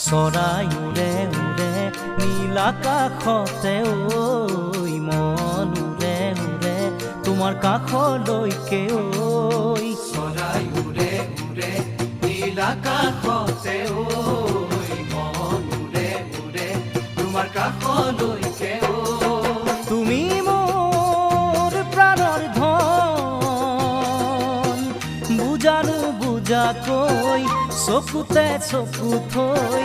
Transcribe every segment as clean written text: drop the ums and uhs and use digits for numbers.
চৰাই উৰে উৰে নীল আকাশতে ঐ মন উৰে উৰে তোমাৰ কাষলৈকে ঐ চৰাই উৰে উৰে নীল আকাশতে ঐ মন উৰে উৰে তোমাৰ কাষলৈকে ঐ তুমি মোৰ প্ৰাণৰ ধন বুজানো বুজাকৈ চকুতে চকু থৈ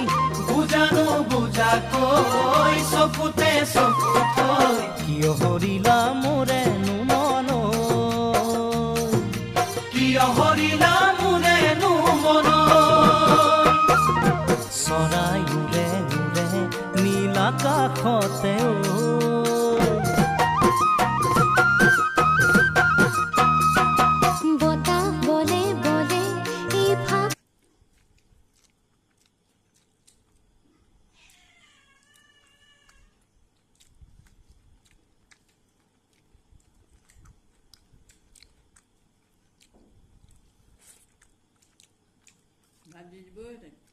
বুজানো বুজাকৈ চকুতে চকু থৈ কিয় হৰিলা মোৰেনো মন কিয় হৰিলা মোৰেনো মন চৰাই উৰে উৰে নীল আকাশতে বতাহ বলে বলে এই ভাব Happy birthday.